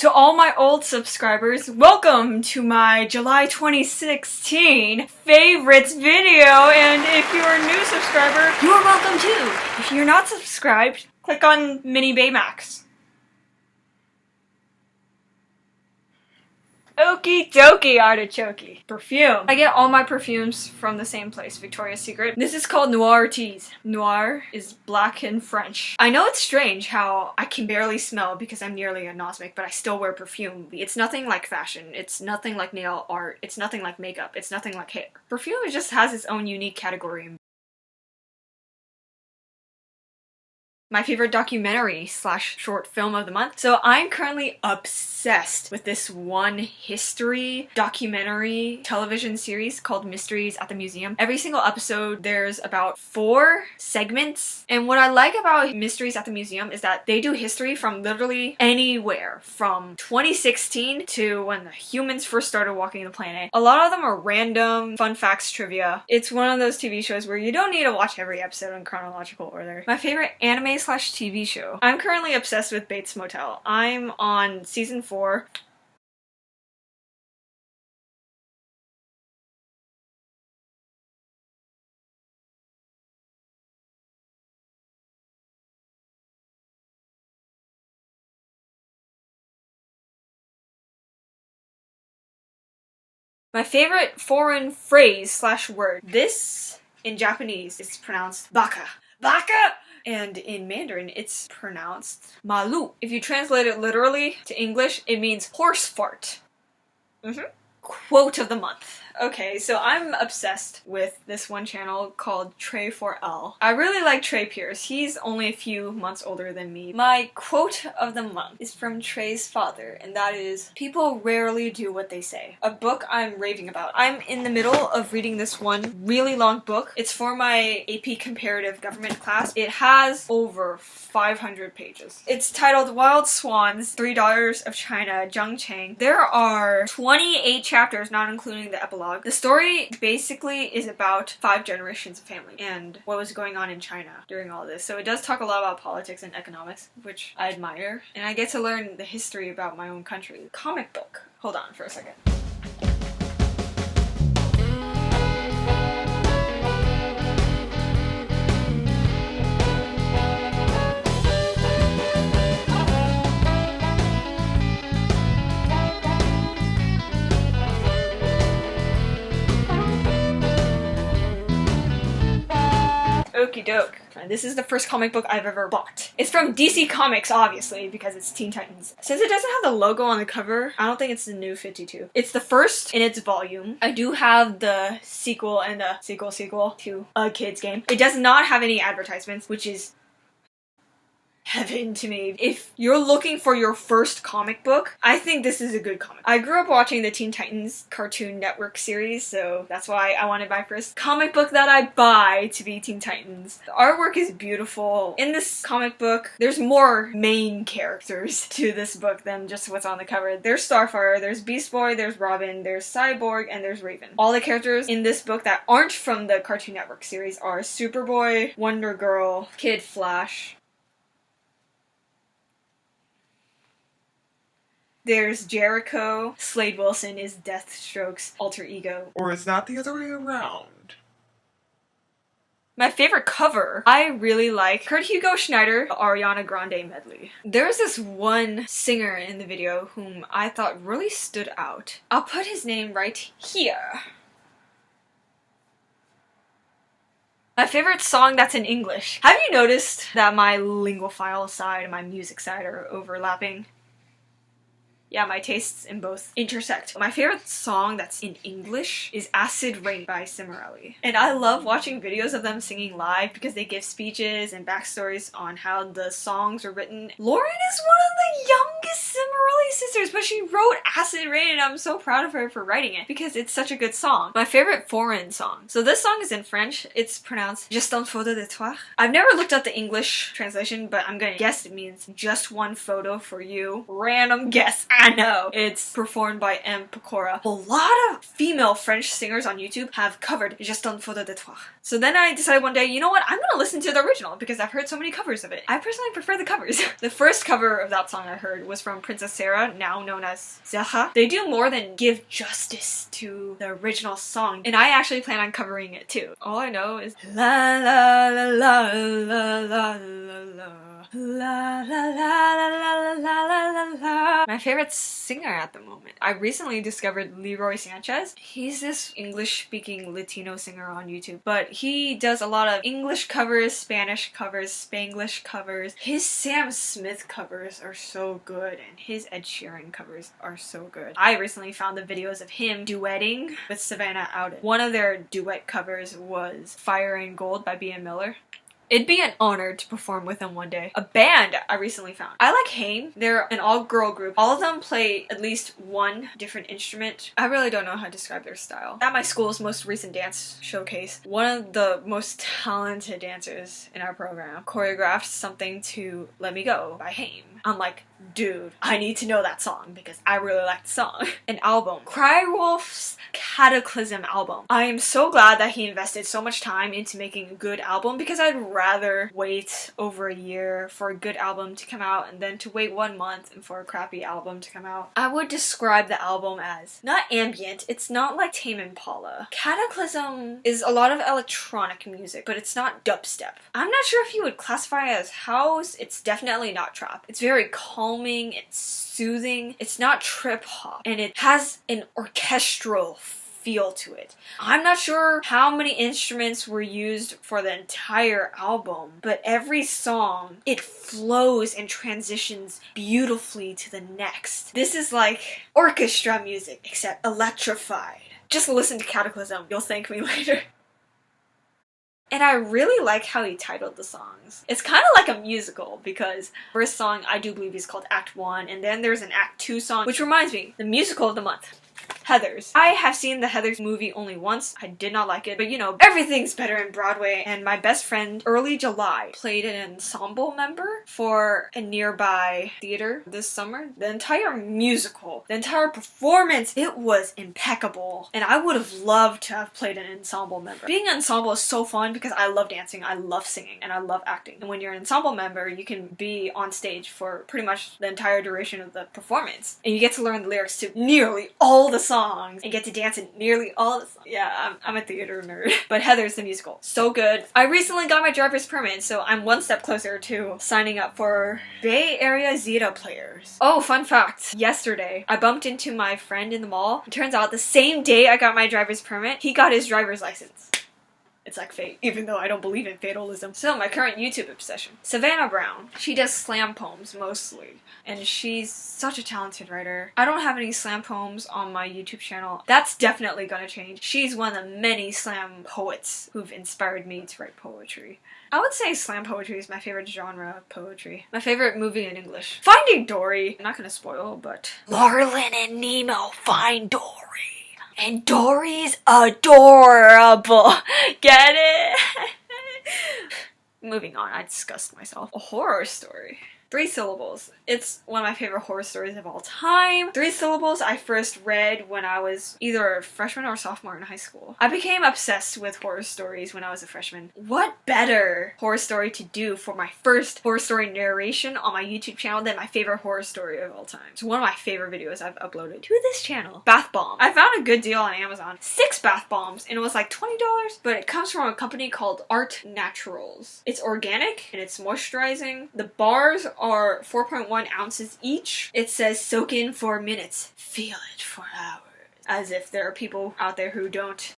To all my old subscribers, welcome to my July 2016 favorites video, and if you're a new subscriber, you're welcome too. If you're not subscribed, click on Mini Baymax. Okie dokie artichoke. Perfume. I get all my perfumes from the same place, Victoria's Secret. This is called Noir Tease. Noir is black in French. I know it's strange how I can barely smell because I'm nearly anosmic, but I still wear perfume. It's nothing like fashion. It's nothing like nail art. It's nothing like makeup. It's nothing like hair. Perfume just has its own unique category. My favorite documentary slash short film of the month. So I'm currently obsessed with this one history documentary television series called Mysteries at the Museum. Every single episode there's about 4 segments, and what I like about Mysteries at the Museum is that they do history from literally anywhere from 2016 to when the humans first started walking the planet. A lot of them are random fun facts trivia. It's one of those TV shows where you don't need to watch every episode in chronological order. My favorite anime slash TV show. I'm currently obsessed with Bates Motel. I'm on season 4. My favorite foreign phrase slash word. This in Japanese is pronounced baka. Baka! And in Mandarin, it's pronounced malu. If you translate it literally to English, it means horse fart. Quote of the month. Okay, so I'm obsessed with this one channel called Trey4L. I really like Trey Pierce. He's only a few months older than me. My quote of the month is from Trey's father, and that is, "People rarely do what they say." A book I'm raving about. I'm in the middle of reading this one really long book. It's for my AP Comparative Government class. It has over 500 pages. It's titled Wild Swans, 3 Daughters of China, Jung Chang. There are 28 chapters, not including the epilogue. The story basically is about 5 generations of family and what was going on in China during all this. So it does talk a lot about politics and economics, which I admire. And I get to learn the history about my own country. Comic book. Hold on for a second. Okie doke. This is the first comic book I've ever bought. It's from DC Comics, obviously, because it's Teen Titans. Since it doesn't have the logo on the cover, I don't think it's the new 52. It's the first in its volume. I do have the sequel and the sequel to a kid's game. It does not have any advertisements, which is heaven to me. If you're looking for your first comic book, I think this is a good comic. I grew up watching the Teen Titans Cartoon Network series, so that's why I wanted my first comic book that I buy to be Teen Titans. The artwork is beautiful. In this comic book, there's more main characters to this book than just what's on the cover. There's Starfire, there's Beast Boy, there's Robin, there's Cyborg, and there's Raven. All the characters in this book that aren't from the Cartoon Network series are Superboy, Wonder Girl, Kid Flash. There's Jericho. Slade Wilson is Deathstroke's alter ego. Or it's not the other way around. My favorite cover, I really like Kurt Hugo Schneider, Ariana Grande medley. There's this one singer in the video whom I thought really stood out. I'll put his name right here. My favorite song that's in English. Have you noticed that my linguophile side and my music side are overlapping? Yeah, my tastes in both intersect. My favorite song that's in English is Acid Rain by Cimarelli. And I love watching videos of them singing live because they give speeches and backstories on how the songs were written. Lauren is one of the youngest Cimarelli sisters, but she wrote Acid Rain and I'm so proud of her for writing it because it's such a good song. My favorite foreign song. So this song is in French. It's pronounced Juste une photo de toi. I've never looked up the English translation, but I'm gonna guess it means just one photo for you. Random guess, I know. It's performed by M. Pecora. A lot of female French singers on YouTube have covered Juste une photo de toi. So then I decided one day, you know what, I'm gonna listen to the original because I've heard so many covers of it. I personally prefer the covers. The first cover of that song I heard was from Princess Sarah, now known as Zaha. They do more than give justice to the original song, and I actually plan on covering it too. All I know is la la la la la la la la. La la la la la la la la. My favorite singer at the moment. I recently discovered Leroy Sanchez. He's this English-speaking Latino singer on YouTube, but he does a lot of English covers, Spanish covers, Spanglish covers. His Sam Smith covers are so good, and his Ed Sheeran covers are so good. I recently found the videos of him duetting with Savannah Ouded. One of their duet covers was Fire and Gold by B.M. Miller. It'd be an honor to perform with them one day. A band I recently found. I like Haim. They're an all-girl group. All of them play at least one different instrument. I really don't know how to describe their style. At my school's most recent dance showcase, one of the most talented dancers in our program choreographed something to Let Me Go by Haim. I'm like, dude, I need to know that song because I really like the song. An album. Crywolf's Cataclysm album. I am so glad that he invested so much time into making a good album because I'd rather wait over a year for a good album to come out and then to wait 1 month and for a crappy album to come out. I would describe the album as not ambient. It's not like Tame Impala. Cataclysm is a lot of electronic music, but it's not dubstep. I'm not sure if you would classify it as house. It's definitely not trap. It's very calming, it's soothing, it's not trip hop, and it has an orchestral feel to it. I'm not sure how many instruments were used for the entire album, but every song, it flows and transitions beautifully to the next. This is like orchestra music, except electrified. Just listen to Cataclysm, you'll thank me later. And I really like how he titled the songs. It's kind of like a musical because first song I do believe is called Act 1 and then there's an Act 2 song, which reminds me, the musical of the month. Heathers. I have seen the Heathers movie only once. I did not like it, but you know, everything's better in Broadway, and my best friend, early July, played an ensemble member for a nearby theater this summer. The entire musical, the entire performance, it was impeccable, and I would have loved to have played an ensemble member. Being an ensemble is so fun because I love dancing, I love singing, and I love acting. And when you're an ensemble member, you can be on stage for pretty much the entire duration of the performance, and you get to learn the lyrics to nearly all the songs and get to dance in nearly all the songs. Yeah, I'm a theater nerd. But Heathers the musical, so good. I recently got my driver's permit, so I'm one step closer to signing up for Bay Area Zeta players. Oh, fun fact. Yesterday, I bumped into my friend in the mall. It turns out the same day I got my driver's permit, he got his driver's license. It's like fate, even though I don't believe in fatalism. So, my current YouTube obsession. Savannah Brown. She does slam poems, mostly. And she's such a talented writer. I don't have any slam poems on my YouTube channel. That's definitely gonna change. She's one of the many slam poets who've inspired me to write poetry. I would say slam poetry is my favorite genre of poetry. My favorite movie in English. Finding Dory. I'm not gonna spoil, but... Marlin and Nemo find Dory. And Dory's adorable. Get it? Moving on, I disgust myself. A horror story. 3 syllables. It's one of my favorite horror stories of all time. 3 syllables I first read when I was either a freshman or sophomore in high school. I became obsessed with horror stories when I was a freshman. What better horror story to do for my first horror story narration on my YouTube channel than my favorite horror story of all time? It's one of my favorite videos I've uploaded to this channel. Bath bomb. I found a good deal on Amazon. 6 bath bombs and it was like $20, but it comes from a company called Art Naturals. It's organic and it's moisturizing. The bars are 4.1 ounces each. It says soak in for minutes, feel it for hours. As if there are people out there who don't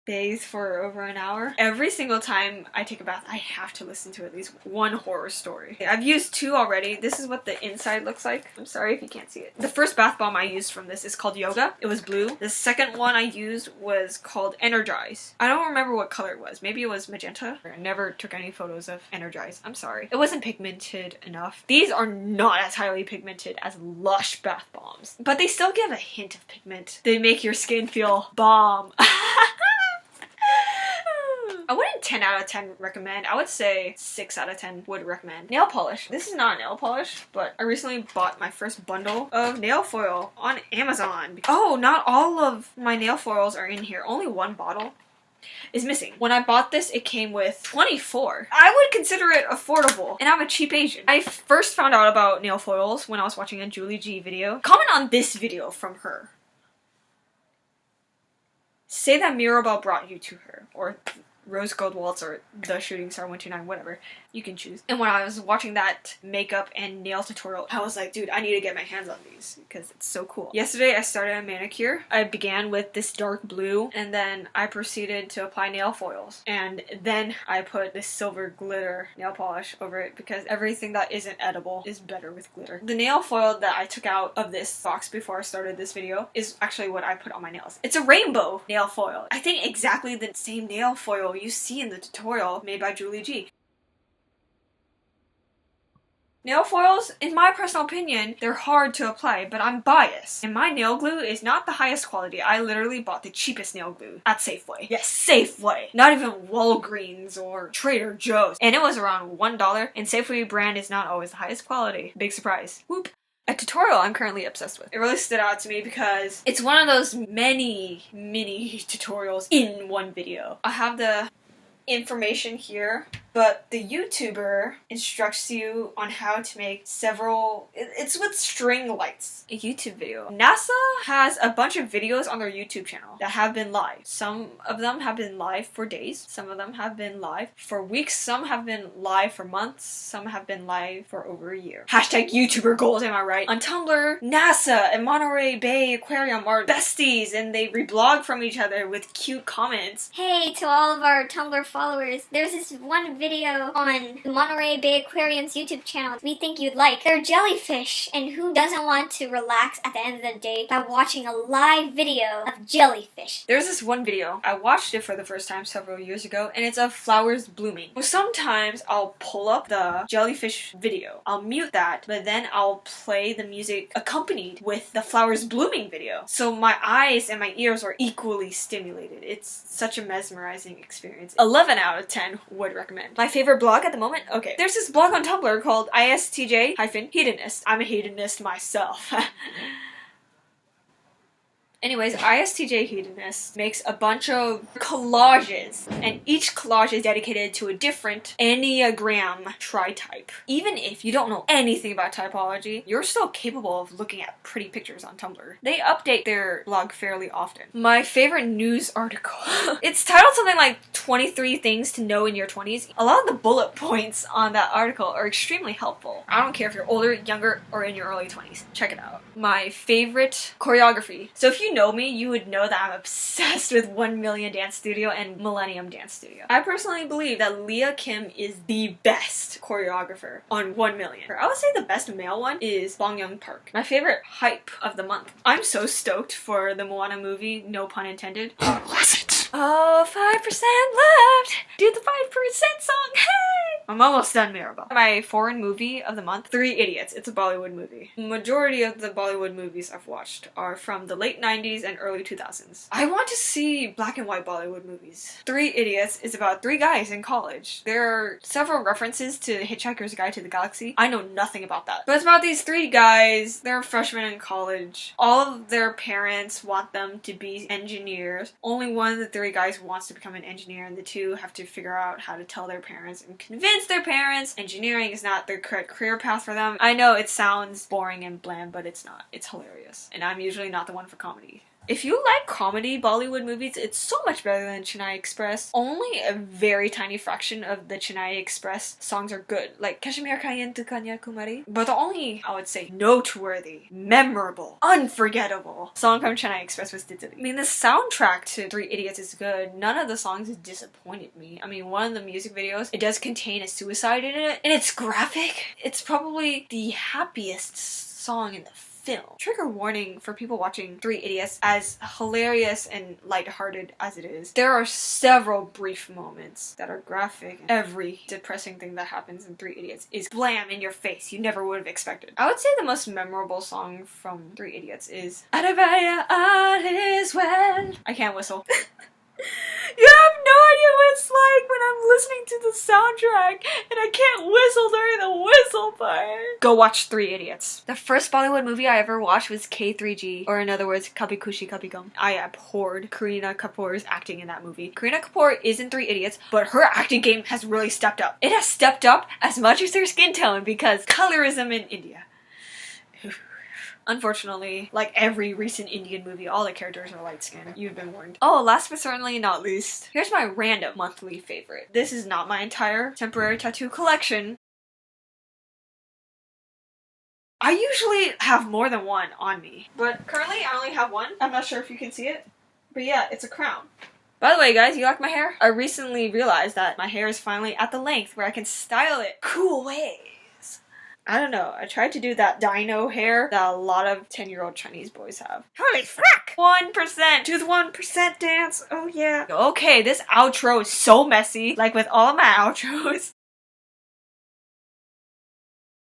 bathe for over an hour. Every single time I take a bath, I have to listen to at least one horror story. I've used 2 already. This is what the inside looks like. I'm sorry if you can't see it. The first bath bomb I used from this is called Yoga. It was blue. The second one I used was called Energize. I don't remember what color it was. Maybe it was magenta. I never took any photos of Energize. I'm sorry. It wasn't pigmented enough. These are not as highly pigmented as Lush bath bombs, but they still give a hint of pigment. They make your skin feel bomb. I wouldn't 10 out of 10 recommend. I would say 6 out of 10 would recommend. Nail polish. This is not nail polish, but I recently bought my first bundle of nail foil on Amazon. Oh, not all of my nail foils are in here. Only one bottle is missing. When I bought this, it came with 24. I would consider it affordable, and I'm a cheap Asian. I first found out about nail foils when I was watching a Julie G video. Comment on this video from her. Say that Mirabelle brought you to her, or Rose Gold Waltz, or The Shooting Star 129, whatever. You can choose. And when I was watching that makeup and nail tutorial, I was like, dude, I need to get my hands on these because it's so cool. Yesterday, I started a manicure. I began with this dark blue, and then I proceeded to apply nail foils. And then I put this silver glitter nail polish over it because everything that isn't edible is better with glitter. The nail foil that I took out of this box before I started this video is actually what I put on my nails. It's a rainbow nail foil. I think exactly the same nail foil you see in the tutorial made by Julie G. Nail foils, in my personal opinion, they're hard to apply, but I'm biased. And my nail glue is not the highest quality. I literally bought the cheapest nail glue at Safeway. Yes, Safeway! Not even Walgreens or Trader Joe's. And it was around $1, and Safeway brand is not always the highest quality. Big surprise. Whoop. A tutorial I'm currently obsessed with. It really stood out to me because it's one of those many tutorials in one video. I have the information here, but the YouTuber instructs you on how to make several, it's with string lights, a YouTube video. NASA has a bunch of videos on their YouTube channel that have been live. Some of them have been live for days, some of them have been live for weeks, some have been live for months, some have been live for over a year. Hashtag YouTuber goals, am I right? On Tumblr, NASA and Monterey Bay Aquarium are besties and they reblog from each other with cute comments. Hey to all of our Tumblr followers, there's this one video on the Monterey Bay Aquarium's YouTube channel we think you'd like. They're jellyfish, and who doesn't want to relax at the end of the day by watching a live video of jellyfish? There's this one video, I watched it for the first time several years ago, and it's of flowers blooming. Well, sometimes I'll pull up the jellyfish video, I'll mute that, but then I'll play the music accompanied with the flowers blooming video. So my eyes and my ears are equally stimulated. It's such a mesmerizing experience. 11 out of 10 would recommend. My favorite blog at the moment? Okay. There's this blog on Tumblr called ISTJ-Hedonist. I'm a hedonist myself. Anyways, ISTJ Hedonist makes a bunch of collages, and each collage is dedicated to a different Enneagram tri-type. Even if you don't know anything about typology, you're still capable of looking at pretty pictures on Tumblr. They update their blog fairly often. My favorite news article. It's titled something like 23 Things to Know in Your 20s. A lot of the bullet points on that article are extremely helpful. I don't care if you're older, younger, or in your early 20s. Check it out. My favorite choreography. So if you know me, you would know that I'm obsessed with 1 Million Dance Studio and Millennium Dance Studio. I personally believe that Leah Kim is the best choreographer on 1 Million. I would say the best male one is Bong Young Park. My favorite hype of the month. I'm so stoked for the Moana movie, no pun intended. Was it? Oh, 5% left! Do the 5% song, hey! I'm almost done, Mirabelle. My foreign movie of the month, Three Idiots. It's a Bollywood movie. Majority of the Bollywood movies I've watched are from the late 90s and early 2000s. I want to see black and white Bollywood movies. Three Idiots is about 3 guys in college. There are several references to Hitchhiker's Guide to the Galaxy. I know nothing about that. But it's about these 3 guys. They're freshmen in college. All of their parents want them to be engineers. Only one of the 3 guys wants to become an engineer, and the 2 have to figure out how to tell their parents and convince their parents engineering is not the correct career path for them. I know it sounds boring and bland, but it's not. It's hilarious. And I'm usually not the one for comedy. If you like comedy Bollywood movies, it's so much better than Chennai Express. Only a very tiny fraction of the Chennai Express songs are good, like Kashmir Kayan to Kanyakumari. But the only, I would say, noteworthy, memorable, unforgettable song from Chennai Express was Titili. I mean, the soundtrack to Three Idiots is good. None of the songs disappointed me. I mean, one of the music videos, it does contain a suicide in it, and it's graphic. It's probably the happiest song in the film. Trigger warning for people watching Three Idiots, as hilarious and lighthearted as it is. There are several brief moments that are graphic. Every depressing thing that happens in Three Idiots is blam in your face. You never would have expected. I would say the most memorable song from Three Idiots is Arabaya All Is Well. I can't whistle. You have no idea what it's like when I'm listening to the soundtrack and I can't whistle during the whistle part. Go watch Three Idiots. The first Bollywood movie I ever watched was K3G, or in other words, Kabhi Khushi Kabhi Gum. I abhorred Kareena Kapoor's acting in that movie. Kareena Kapoor is in Three Idiots, but her acting game has really stepped up. It has stepped up as much as her skin tone because colorism in India. Unfortunately, like every recent Indian movie, all the characters are light-skinned. You've been warned. Oh, last but certainly not least, here's my random monthly favorite. This is not my entire temporary tattoo collection. I usually have more than one on me, but currently I only have one. I'm not sure if you can see it, but yeah, it's a crown. By the way, guys, you like my hair? I recently realized that my hair is finally at the length where I can style it cool ways. I don't know, I tried to do that dino hair that a lot of 10-year-old Chinese boys have. Holy frack! 1%! Do the 1% dance! Oh yeah. Okay, this outro is so messy. Like with all my outros.